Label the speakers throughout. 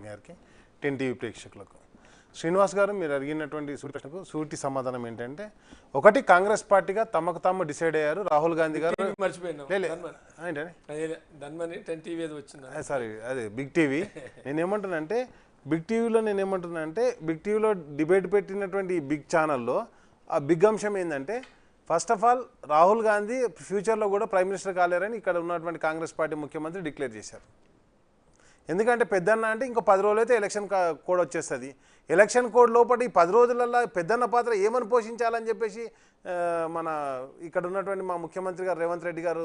Speaker 1: గారికి 10 టీవీ ప్రేక్షకులకు. శ్రీనివాస్ గారు, మీరు అడిగినటువంటి ప్రశ్నకు సూటి సమాధానం ఏంటంటే, ఒకటి కాంగ్రెస్ పార్టీగా తమకు తాము డిసైడ్ అయ్యారు. రాహుల్ గాంధీ గారు సారీ అదే బిగ్ టీవీ. నేనేమంటున్నానంటే బిగ్ టీవీలో డిబేట్ పెట్టినటువంటి బిగ్ ఛానల్లో ఆ బిగ్ అంశం ఏంటంటే, first of all Rahul Gandhi ఫ్యూచర్లో కూడా ప్రైమ్ మినిస్టర్ కాలేరని ఇక్కడ ఉన్నటువంటి కాంగ్రెస్ పార్టీ ముఖ్యమంత్రి డిక్లేర్ చేశారు. ఎందుకంటే పెద్దన్న అంటే ఇంకో 10 రోజులు అయితే ఎలక్షన్ కోడ్ వచ్చేస్తుంది. ఎలక్షన్ కోడ్ లోపల ఈ 10 రోజులలో పెద్దన్న పాత్ర ఏమని పోషించాలని చెప్పేసి మన ఇక్కడ ఉన్నటువంటి మా ముఖ్యమంత్రి గారు రేవంత్ రెడ్డి గారు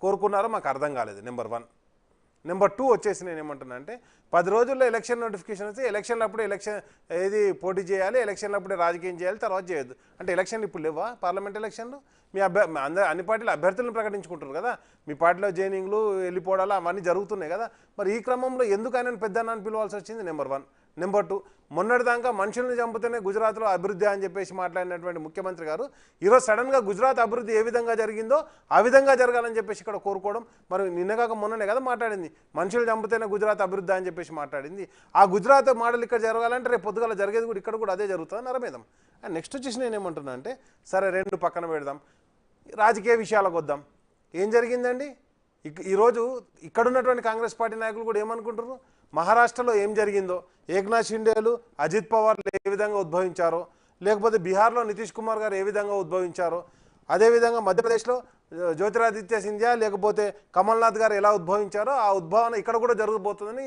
Speaker 1: కోరుకున్నారో మాకు అర్థం కాలేదు. నెంబర్ 1. నెంబర్ 2 వచ్చేసి నేను ఏమంటున్నా అంటే, 10 రోజుల్లో ఎలక్షన్ నోటిఫికేషన్ వస్తే ఎలక్షన్లు అప్పుడే ఏది పోటీ చేయాలి, ఎలక్షన్లు అప్పుడే రాజకీయం చేయాలి, తర్వాత చేయొద్దు అంటే ఎలక్షన్లు ఇప్పుడు లేవా? పార్లమెంట్ ఎలక్షన్లు మీ అన్ని పార్టీలు అభ్యర్థులను ప్రకటించుకుంటారు కదా, మీ పార్టీలో జైనింగ్లు వెళ్ళిపోవడాలు అవన్నీ జరుగుతున్నాయి కదా. మరి ఈ క్రమంలో ఎందుకు ఆయన పెద్దన్న అని పిలవాల్సి వచ్చింది? నెంబర్ 1. నెంబర్ 2, మొన్నటిదాకా మనుషుల్ని చంపుతూనే గుజరాత్లో అభివృద్ధి అని చెప్పేసి మాట్లాడినటువంటి ముఖ్యమంత్రి గారు ఈరోజు సడన్గా గుజరాత్ అభివృద్ధి ఏ విధంగా జరిగిందో ఆ విధంగా జరగాలని చెప్పేసి ఇక్కడ కోరుకోవడం. మరి నిన్నగాక మొన్ననే కదా మాట్లాడింది, మనుషులు చంపుతూనే గుజరాత్ అభివృద్ధి అని చెప్పేసి మాట్లాడింది. ఆ గుజరాత్ మోడల్ ఇక్కడ జరగాలంటే రేపు పొద్దుగాల జరిగేది కూడా ఇక్కడ కూడా అదే జరుగుతుంది నరమేదం. అండ్ నెక్స్ట్ వచ్చేసి నేను ఏమంటున్నా అంటే, సరే 2 పక్కన పెడదాం, రాజకీయ విషయాలకు వద్దాం. ఏం జరిగిందండి ఈరోజు ఇక్కడున్నటువంటి కాంగ్రెస్ పార్టీ నాయకులు కూడా ఏమనుకుంటారు, మహారాష్ట్రలో ఏం జరిగిందో, ఏక్నాథ్ షిండేలు అజిత్ పవార్లు ఏ విధంగా ఉద్భవించారో, లేకపోతే బీహార్లో నితీష్ కుమార్ గారు ఏ విధంగా ఉద్భవించారో, అదేవిధంగా మధ్యప్రదేశ్లో జ్యోతిరాదిత్య సింధియా లేకపోతే కమల్నాథ్ గారు ఎలా ఉద్భవించారో ఆ ఉద్భవన ఇక్కడ కూడా జరగబోతుందని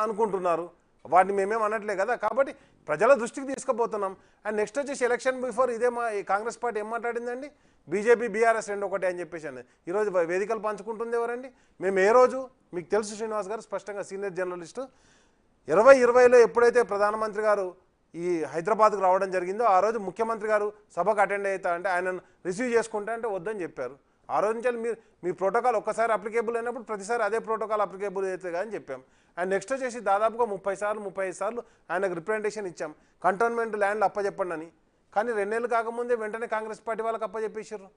Speaker 1: అనుకుంటున్నారు. వాటిని మేమేం అనట్లే కదా. కాబట్టి ప్రజల దృష్టికి తీసుకుపోతున్నాం. అండ్ నెక్స్ట్ వచ్చేసి ఎలక్షన్ బిఫోర్ ఇదే మా కాంగ్రెస్ పార్టీ ఏం మాట్లాడిందండి, బీజేపీ బీఆర్ఎస్ 2 ఒకటే అని చెప్పేసి అన్నది. ఈరోజు వేదికలు పంచుకుంటుంది ఎవరండి? మేము ఏ రోజు, మీకు తెలుసు శ్రీనివాస్ గారు స్పష్టంగా సీనియర్ జర్నలిస్టు, 2020లో ఎప్పుడైతే ప్రధానమంత్రి గారు ఈ హైదరాబాద్కు రావడం జరిగిందో ఆ రోజు ముఖ్యమంత్రి గారు సభకు అటెండ్ అవుతా అంటే ఆయనను రిసీవ్ చేసుకుంటా అంటే వద్దని చెప్పారు. ఆ రోజు నుంచి మీ ప్రోటోకాల్ ఒక్కసారి అప్లికేబుల్ అయినప్పుడు ప్రతిసారి అదే ప్రోటోకాల్ అప్లికేబుల్ అవుతుంది అని చెప్పాం. అండ్ నెక్స్ట్ వచ్చేసి దాదాపుగా 30 సార్లు 35 సార్లు ఆయనకు రిప్రజెంటేషన్ ఇచ్చాం, కంటోన్మెంట్ ల్యాండ్లు అప్పచెప్పండి అని. కానీ 2 నెలలు కాకముందే వెంటనే కాంగ్రెస్ పార్టీ వాళ్ళకి అప్పచెప్పేసారు.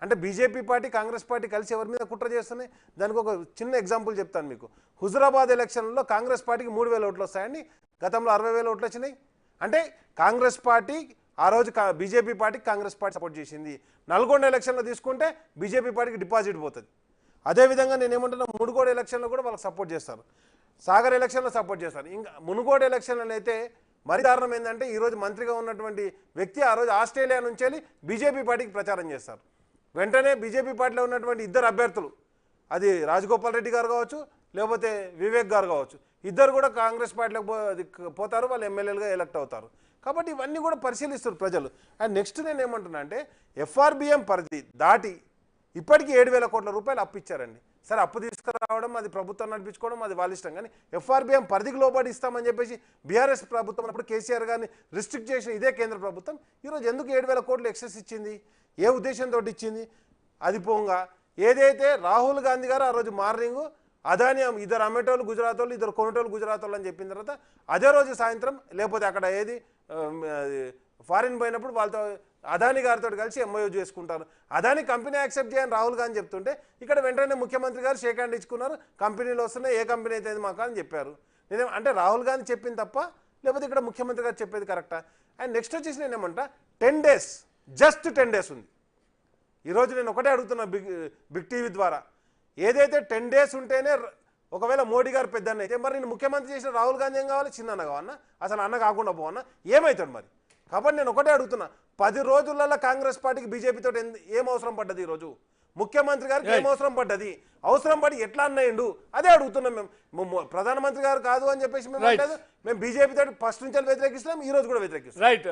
Speaker 1: అంటే బీజేపీ పార్టీ కాంగ్రెస్ పార్టీ కలిసి ఎవరి మీద కుట్ర చేస్తున్నాయి? దానికి ఒక చిన్న ఎగ్జాంపుల్ చెప్తాను మీకు. హుజురాబాద్ ఎలక్షన్లో కాంగ్రెస్ పార్టీకి 3,000 ఓట్లు వస్తాయండి, గతంలో 60,000 ఓట్లు వచ్చినాయి. అంటే కాంగ్రెస్ పార్టీ ఆ రోజు బీజేపీ పార్టీకి కాంగ్రెస్ పార్టీ సపోర్ట్ చేసింది. నల్గొండ ఎలక్షన్లో తీసుకుంటే బీజేపీ పార్టీకి డిపాజిట్ పోతుంది. అదేవిధంగా నేను ఏమంటున్నా, మునుగోడు ఎలక్షన్లో కూడా వాళ్ళకి సపోర్ట్ చేస్తారు, సాగర్ ఎలక్షన్లో సపోర్ట్ చేస్తారు. ఇంకా మునుగోడు ఎలక్షన్లో అయితే మరి దారుణం ఏంటంటే, ఈరోజు మంత్రిగా ఉన్నటువంటి వ్యక్తి ఆ రోజు ఆస్ట్రేలియా నుంచి వెళ్ళి బీజేపీ పార్టీకి ప్రచారం చేస్తారు. వెంటనే బీజేపీ పార్టీలో ఉన్నటువంటి 2 అభ్యర్థులు, అది రాజగోపాల్ రెడ్డి గారు కావచ్చు లేకపోతే వివేక్ గారు కావచ్చు, ఇద్దరు కూడా కాంగ్రెస్ పార్టీలోకి పోతారు, వాళ్ళు ఎమ్మెల్యేలుగా ఎలక్ట్ అవుతారు. కాబట్టి ఇవన్నీ కూడా పరిశీలిస్తారు ప్రజలు. అండ్ నెక్స్ట్ నేను ఏమంటున్నా అంటే, ఎఫ్ఆర్బిఎం పరిధి దాటి ఇప్పటికీ 7,000 కోట్ల రూపాయలు అప్పు ఇచ్చారండి. సరే, అప్పు తీసుకురావడం అది ప్రభుత్వం నడిపించుకోవడం అది వాళ్ళ ఇష్టం, కానీ ఎఫ్ఆర్బిఎం పరిధికి లోబడి ఇస్తామని చెప్పేసి బీఆర్ఎస్ ప్రభుత్వం అప్పుడు కేసీఆర్ గారిని రిస్ట్రిక్ట్ చేసిన ఇదే కేంద్ర ప్రభుత్వం ఈరోజు ఎందుకు 7,000 కోట్లు ఎక్సెస్ ఇచ్చింది? ఏ ఉద్దేశంతో ఇచ్చింది? అది పోగా ఏదైతే రాహుల్ గాంధీ గారు ఆ రోజు మార్నింగ్ అదాని 2 అమ్మేటోళ్ళు గుజరాత్ వాళ్ళు 2 కొనేటోళ్ళు గుజరాత్ వాళ్ళు అని చెప్పిన తర్వాత అదే రోజు సాయంత్రం లేకపోతే అక్కడ ఏది ఫారిన్ పోయినప్పుడు వాళ్ళతో అదాని గారితో కలిసి ఎంఓయూ చేసుకుంటారు. అదాని కంపెనీ యాక్సెప్ట్ చేయని రాహుల్ గాంధీ చెప్తుంటే ఇక్కడ వెంటనే ముఖ్యమంత్రి గారు షేక్ హ్యాండ్ ఇచ్చుకున్నారు, కంపెనీలు వస్తున్నాయి, ఏ కంపెనీ అయితే మాకు అని చెప్పారు. నేనే అంటే రాహుల్ గాంధీ చెప్పింది తప్ప లేకపోతే ఇక్కడ ముఖ్యమంత్రి గారు చెప్పేది కరెక్టా? అండ్ నెక్స్ట్ వచ్చేసి నేనేమంటా, 10 days జస్ట్ 10 days ఉంది. ఈరోజు నేను ఒకటే అడుగుతున్నా బిగ్ టీవీ ద్వారా, ఏదైతే 10 days ఉంటేనే ఒకవేళ మోడీ గారు పెద్దన్న అయితే మరి నేను ముఖ్యమంత్రి చేసిన రాహుల్ గాంధీ ఏం కావాలి? చిన్న అన్న కావన్నా? అసలు అన్న కాకుండా పోవన్నా? ఏమవుతాడు మరి? కాబట్టి నేను ఒకటే అడుగుతున్నా, 10 రోజులలో కాంగ్రెస్ పార్టీకి బీజేపీతో ఏం అవసరం పడ్డది? ఈరోజు ముఖ్యమంత్రి గారికి ఏం అవసరం పడ్డది? అవసరం పడి ఎట్లా అన్నాయండు అదే అడుగుతున్నాం మేము. ప్రధానమంత్రి గారు కాదు అని చెప్పేసి మేము బీజేపీతో ఫస్ట్ నుంచి వ్యతిరేకిస్తాం, ఈ రోజు కూడా వ్యతిరేకిస్తాం.
Speaker 2: రైట్.